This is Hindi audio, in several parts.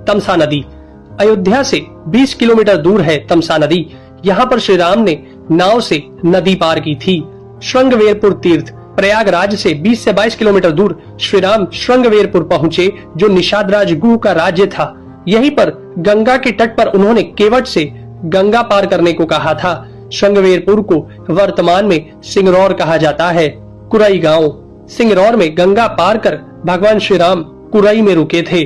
तमसा नदी। अयोध्या से 20 किलोमीटर दूर है तमसा नदी। यहाँ पर श्री राम ने नाव से नदी पार की थी। श्रृंगवेरपुर तीर्थ, प्रयागराज से 20 से 22 किलोमीटर दूर श्री राम श्रृंगवेरपुर पहुँचे, जो निषाद गुह का राज्य था। यहीं पर गंगा के तट पर उन्होंने केवट से गंगा पार करने को कहा था। श्रृंगवेरपुर को वर्तमान में सिंगरौर कहा जाता है। कुरई गांव, सिंगरौर में गंगा पार कर भगवान श्री राम कुरई में रुके थे।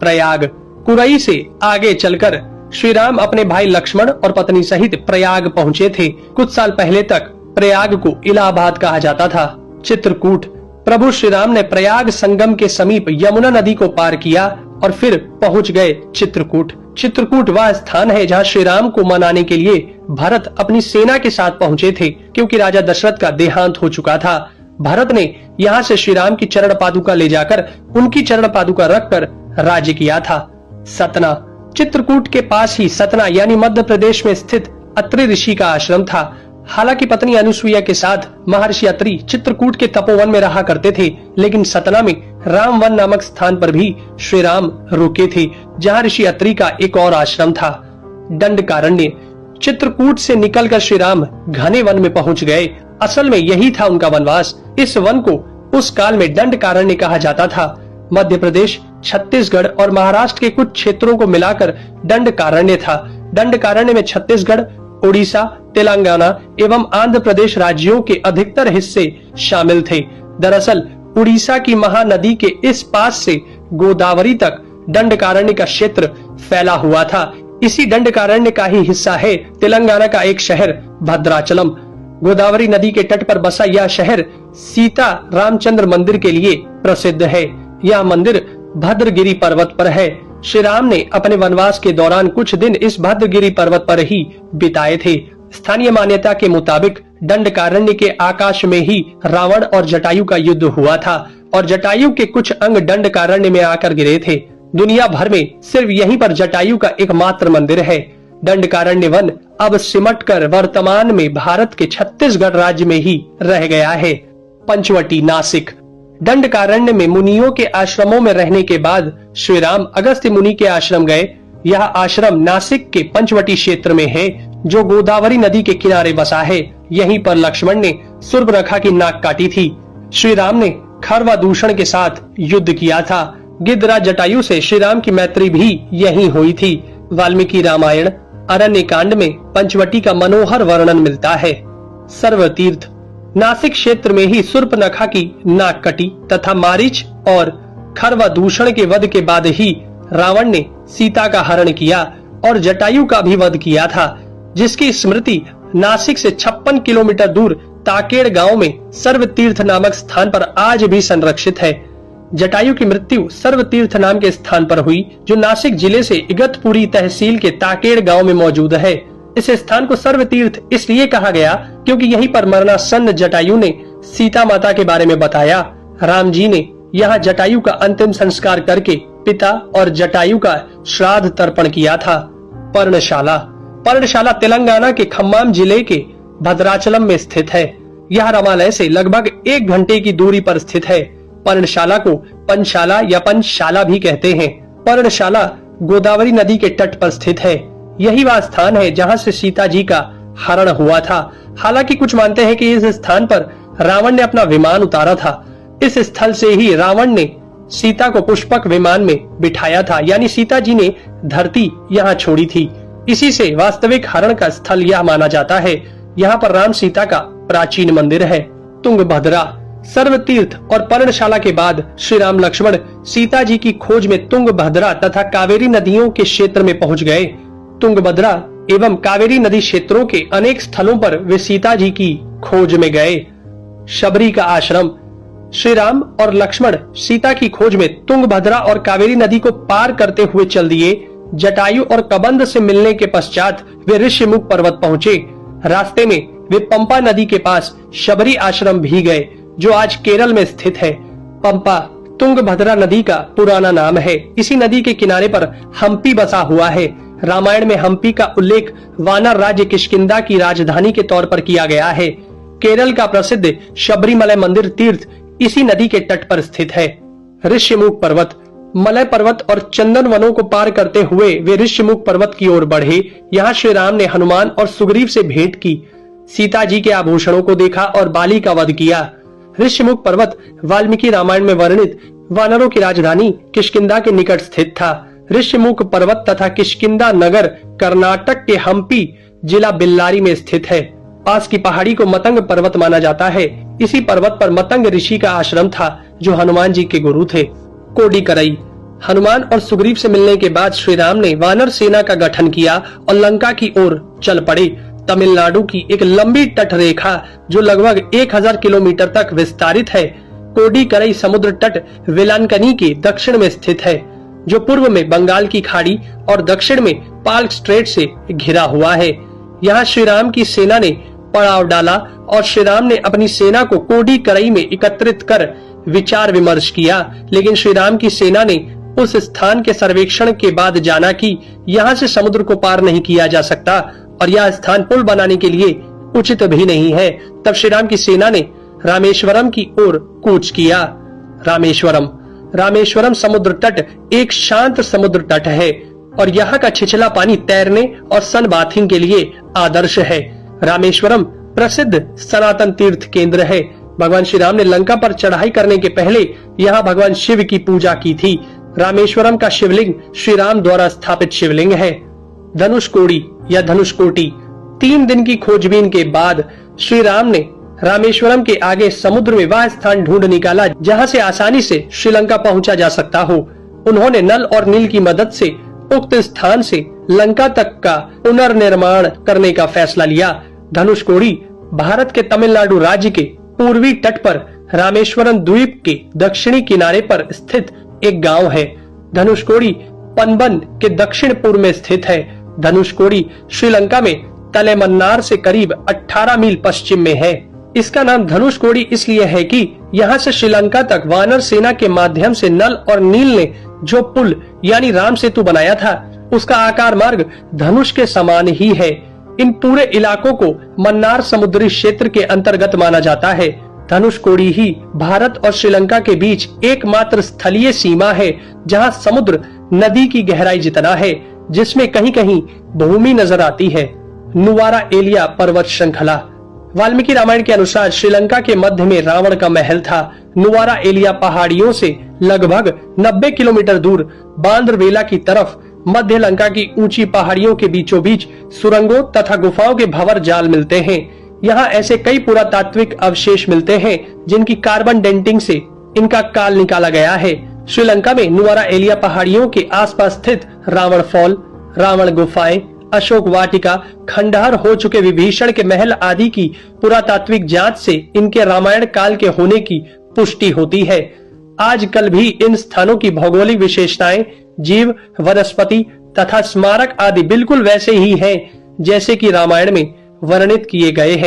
प्रयाग, कुरई से आगे चलकर श्री राम अपने भाई लक्ष्मण और पत्नी सहित प्रयाग पहुँचे थे। कुछ साल पहले तक प्रयाग को इलाहाबाद कहा जाता था। चित्रकूट, प्रभु श्री राम ने प्रयाग संगम के समीप यमुना नदी को पार किया और फिर पहुंच गए चित्रकूट। चित्रकूट वह स्थान है जहां श्री राम को मनाने के लिए भरत अपनी सेना के साथ पहुंचे थे, क्योंकि राजा दशरथ का देहांत हो चुका था। भरत ने यहां से श्री राम की चरण पादुका ले जाकर उनकी चरण पादुका रखकर राज्य किया था। सतना, चित्रकूट के पास ही सतना यानी मध्य प्रदेश में स्थित अत्रि ऋषि का आश्रम था। हालांकि पत्नी अनुसुईया के साथ महर्षि अत्रि चित्रकूट के तपोवन में रहा करते थे, लेकिन सतना में रामवन नामक स्थान पर भी श्री राम रुके थे, जहां ऋषि अत्रि का एक और आश्रम था। दंडकारण्य, चित्रकूट से निकलकर श्री राम घने वन में पहुंच गए। असल में यही था उनका वनवास। इस वन को उस काल में दंडकारण्य कहा जाता था। मध्य प्रदेश, छत्तीसगढ़ और महाराष्ट्र के कुछ क्षेत्रों को मिलाकर दंडकारण्य था। दंडकारण्य में छत्तीसगढ़, उड़ीसा, तेलंगाना एवं आंध्र प्रदेश राज्यों के अधिकतर हिस्से शामिल थे। दरअसल उड़ीसा की महानदी के इस पास से गोदावरी तक दंडकारण्य का क्षेत्र फैला हुआ था। इसी दंडकारण्य का ही हिस्सा है तेलंगाना का एक शहर भद्राचलम। गोदावरी नदी के तट पर बसा यह शहर सीता रामचंद्र मंदिर के लिए प्रसिद्ध है। यह मंदिर भद्रगिरी पर्वत पर है। श्री राम ने अपने वनवास के दौरान कुछ दिन इस भद्रगिरी पर्वत पर ही बिताए थे। स्थानीय मान्यता के मुताबिक दंडकारण्य के आकाश में ही रावण और जटायु का युद्ध हुआ था और जटायु के कुछ अंग दंडकारण्य में आकर गिरे थे। दुनिया भर में सिर्फ यहीं पर जटायु का एकमात्र मंदिर है। दंडकारण्य वन अब सिमटकर वर्तमान में भारत के छत्तीसगढ़ राज्य में ही रह गया है। पंचवटी, नासिक, दंडकारण्य में मुनियों के आश्रमों में रहने के बाद श्री राम अगस्त्य मुनि के आश्रम गए। यह आश्रम नासिक के पंचवटी क्षेत्र में है, जो गोदावरी नदी के किनारे बसा है। यहीं पर लक्ष्मण ने सूर्पनखा की नाक काटी थी। श्री राम ने खरवादूषण के साथ युद्ध किया था। गिद्धराज जटायु से श्री राम की मैत्री भी यहीं हुई थी। वाल्मीकि रामायण अरण्य कांड में पंचवटी का मनोहर वर्णन मिलता है। सर्वतीर्थ, नासिक क्षेत्र में ही सूर्पनखा की नाक कटी तथा मारीच और खरवादूषण के वध के बाद ही रावण ने सीता का हरण किया और जटायु का भी वध किया था, जिसकी स्मृति नासिक से 56 किलोमीटर दूर ताकेड़ गांव में सर्वतीर्थ नामक स्थान पर आज भी संरक्षित है। जटायु की मृत्यु सर्वतीर्थ नाम के स्थान पर हुई, जो नासिक जिले से इगतपुरी तहसील के ताकेड़ गांव में मौजूद है। इस स्थान को सर्वतीर्थ इसलिए कहा गया क्योंकि यहीं पर मरणासन्न जटायु ने सीता माता के बारे में बताया। राम जी ने यहाँ जटायु का अंतिम संस्कार करके पिता और जटायु का श्राद्ध तर्पण किया था। पर्णशाला, पर्णशाला तेलंगाना के खम्माम जिले के भद्राचलम में स्थित है। यह रामालय से लगभग 1 घंटे की दूरी पर स्थित है। पर्णशाला को पंचशाला या पंचशाला भी कहते हैं। पर्णशाला गोदावरी नदी के तट पर स्थित है। यही वह स्थान है जहां से सीता जी का हरण हुआ था। हालांकि कुछ मानते हैं कि इस स्थान पर रावण ने अपना विमान उतारा था। इस स्थल से ही रावण ने सीता को पुष्पक विमान में बिठाया था, यानी सीता जी ने धरती यहाँ छोड़ी थी। इसी से वास्तविक हरण का स्थल यह माना जाता है। यहाँ पर राम सीता का प्राचीन मंदिर है। तुंगभद्रा, सर्वतीर्थ और पर्णशाला के बाद श्री राम लक्ष्मण सीता जी की खोज में तुंगभद्रा तथा कावेरी नदियों के क्षेत्र में पहुंच गए। तुंगभद्रा एवं कावेरी नदी क्षेत्रों के अनेक स्थलों पर वे सीता जी की खोज में गए। शबरी का आश्रम, श्री राम और लक्ष्मण सीता की खोज में तुंगभद्रा और कावेरी नदी को पार करते हुए चल दिए। जटायु और कबंध से मिलने के पश्चात वे ऋषिमुख पर्वत पहुंचे। रास्ते में वे पंपा नदी के पास शबरी आश्रम भी गए, जो आज केरल में स्थित है। पंपा तुंगभद्रा नदी का पुराना नाम है। इसी नदी के किनारे पर हम्पी बसा हुआ है। रामायण में हम्पी का उल्लेख वानर राज्य किष्किंधा की राजधानी के तौर पर किया गया है। केरल का प्रसिद्ध शबरीमलय मंदिर तीर्थ इसी नदी के तट पर स्थित है। ऋषिमुख पर्वत, मलय पर्वत और चंदन वनों को पार करते हुए वे ऋष्यमुख पर्वत की ओर बढ़े। यहाँ श्री राम ने हनुमान और सुग्रीव से भेंट की, सीता जी के आभूषणों को देखा और बाली का वध किया। ऋष्यमुख पर्वत वाल्मीकि रामायण में वर्णित वानरों की राजधानी किष्किंधा के निकट स्थित था। ऋष्यमुख पर्वत तथा किष्किंधा नगर कर्नाटक के हम्पी जिला बेल्लारी में स्थित है। पास की पहाड़ी को मतंग पर्वत माना जाता है। इसी पर्वत पर मतंग ऋषि का आश्रम था जो हनुमान जी के गुरु थे। कोडिकरई। हनुमान और सुग्रीव से मिलने के बाद श्री राम ने वानर सेना का गठन किया और लंका की ओर चल पड़े। तमिलनाडु की एक लंबी तट रेखा जो लगभग 1000 किलोमीटर तक विस्तारित है। कोडिकरई समुद्र तट वेलांकनी के दक्षिण में स्थित है, जो पूर्व में बंगाल की खाड़ी और दक्षिण में पाल्क स्ट्रेट से घिरा हुआ है। यहाँ श्री राम की सेना ने पड़ाव डाला और श्री राम ने अपनी सेना को कोडिकरई में एकत्रित कर विचार विमर्श किया, लेकिन श्री राम की सेना ने उस स्थान के सर्वेक्षण के बाद जाना कि यहाँ से समुद्र को पार नहीं किया जा सकता और यह स्थान पुल बनाने के लिए उचित भी नहीं है। तब श्री राम की सेना ने रामेश्वरम की ओर कूच किया। रामेश्वरम समुद्र तट एक शांत समुद्र तट है और यहाँ का छिछला पानी तैरने और सन बाथिंग के लिए आदर्श है। रामेश्वरम प्रसिद्ध सनातन तीर्थ केंद्र है। भगवान श्री राम ने लंका पर चढ़ाई करने के पहले यहाँ भगवान शिव की पूजा की थी। रामेश्वरम का शिवलिंग श्री राम द्वारा स्थापित शिवलिंग है। धनुषकोडी या धनुषकोटी। 3 दिन की खोजबीन के बाद श्री राम ने रामेश्वरम के आगे समुद्र में वह स्थान ढूंढ निकाला जहाँ से आसानी से श्रीलंका पहुँचा जा सकता हो। उन्होंने नल और नील की मदद से उक्त स्थान से लंका तक का पुनर्निर्माण करने का फैसला लिया। धनुषकोडी भारत के तमिलनाडु राज्य के पूर्वी तट पर रामेश्वरम द्वीप के दक्षिणी किनारे पर स्थित एक गांव है। धनुषकोडी पनबन के दक्षिण पूर्व में स्थित है। धनुषकोडी श्रीलंका में तलेमन्नार से करीब 18 मील पश्चिम में है। इसका नाम धनुषकोडी इसलिए है कि यहाँ से श्रीलंका तक वानर सेना के माध्यम से नल और नील ने जो पुल यानी राम सेतु बनाया था, उसका आकार मार्ग धनुष के समान ही है। इन पूरे इलाकों को मन्नार समुद्री क्षेत्र के अंतर्गत माना जाता है। धनुषकोडी ही भारत और श्रीलंका के बीच एकमात्र स्थलीय सीमा है जहां समुद्र नदी की गहराई जितना है, जिसमें कहीं कहीं भूमि नजर आती है। नुवारा एलिया पर्वत श्रृंखला। वाल्मीकि रामायण के अनुसार श्रीलंका के मध्य में रावण का महल था। नुवारा एलिया पहाड़ियों से लगभग 90 किलोमीटर दूर बांद्रवेला की तरफ मध्य लंका की ऊंची पहाड़ियों के बीचों बीच सुरंगों तथा गुफाओं के भंवर जाल मिलते हैं। यहाँ ऐसे कई पुरातात्विक अवशेष मिलते हैं जिनकी कार्बन डेंटिंग से इनका काल निकाला गया है। श्रीलंका में नुवारा एलिया पहाड़ियों के आसपास स्थित रावण फॉल, रावण गुफाएं, अशोक वाटिका, खंडहर हो चुके विभीषण के महल आदि की पुरातात्विक जांच से इनके रामायण काल के होने की पुष्टि होती है। आजकल भी इन स्थानों की भौगोलिक विशेषताएं, जीव, वनस्पति तथा स्मारक आदि बिल्कुल वैसे ही हैं जैसे कि रामायण में वर्णित किए गए हैं।